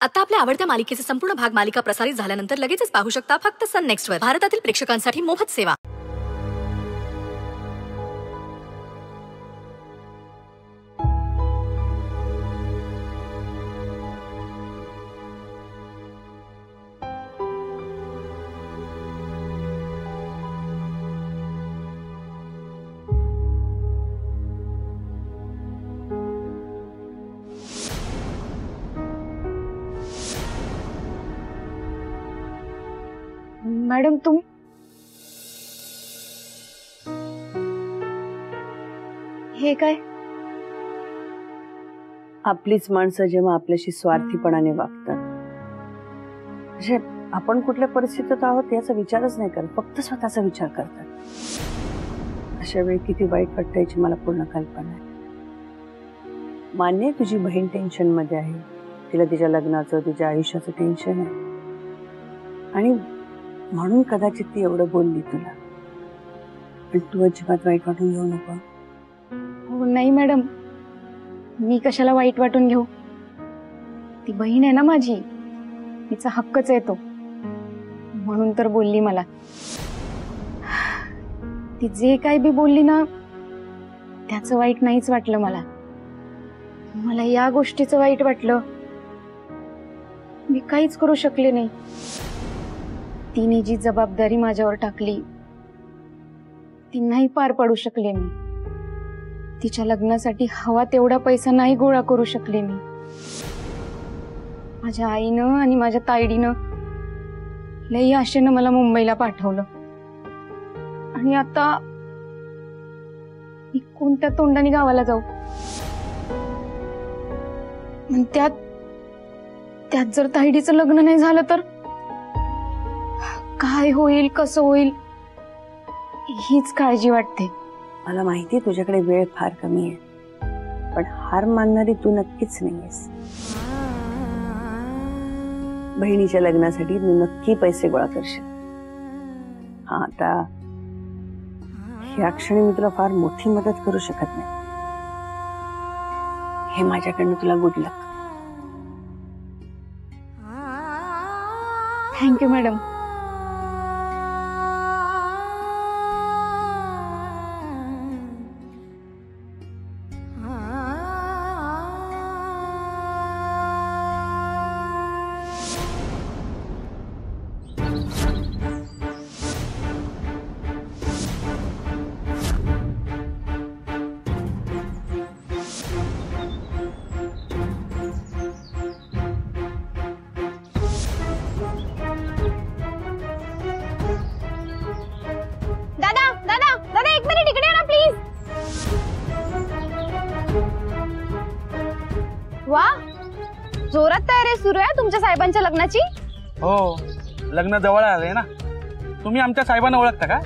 आता आपल्या आवडत्या मालिकेचे संपूर्ण भाग मालिका प्रसारित झाल्यानंतर लगेचच पाहू शकता फक्त सन नेक्स्ट वर. भारतातील प्रेक्षकांसाठी मोफत सेवा. मॅडम तुम्ही हे काय? आपलीच माणसं जेव्हा आपल्याशी स्वार्थीपणाने वागतात, म्हणजे आपण कुठल्या परिस्थितीत आहोत याचा विचारच नाही करत, फक्त स्वतःचा विचार करतात, अशा वेळी किती वाईट वाटतं याची मला पूर्ण कल्पना आहे. मान्य आहे तुझी बहीण टेन्शन मध्ये आहे, तिला तिच्या लग्नाचं तिच्या आयुष्याचं टेन्शन आहे आणि म्हणून कदाचित ती एवढं बोलली तुला, पण तू अजिबात वाईट वाटून घेऊ नको. हो नाही मॅडम, मी कशाला वाईट वाटून घेऊ? ती बहीण आहे ना माझी, तिचा हक्कच आहे तो, म्हणून तर बोलली मला. ती जे काही बी बोलली ना त्याचं वाईट नाहीच वाटलं मला. मला या गोष्टीचं वाईट वाटलं, मी काहीच करू शकले नाही. तिने जी जबाबदारी माझ्यावर टाकली ती नाही पार पाडू शकले मी. तिच्या लग्नासाठी हवा तेवढा पैसा नाही गोळा करू शकले मी. माझ्या आईनं आणि माझ्या ताईडीनं लई आशेनं मला मुंबईला पाठवलं आणि आता मी कोणत्या तोंडाने गावाला जाऊ? त्यात जर ताईडीचं लग्न नाही झालं तर काय होईल, कसं होईल हीच काळजी वाटते. मला माहिती तुझ्याकडे वेळ फार कमी आहे, पण हार मानणारी तू नक्कीच नाहीयेस. बहिणीच्या लग्नासाठी तू नक्की पैसे गोळा करशील. हा, आता ह्या क्षणी मी तुला फार मोठी मदत करू शकत नाही, हे माझ्याकडनं तुला गुड लक. Thank you madam. वा, जोरात तयारी सुरू आहे तुमच्या साहेबांच्या लग्नाची. हो, लग्न जवळ आलंय ना. तुम्ही आमच्या साहेबांना ओळखता का?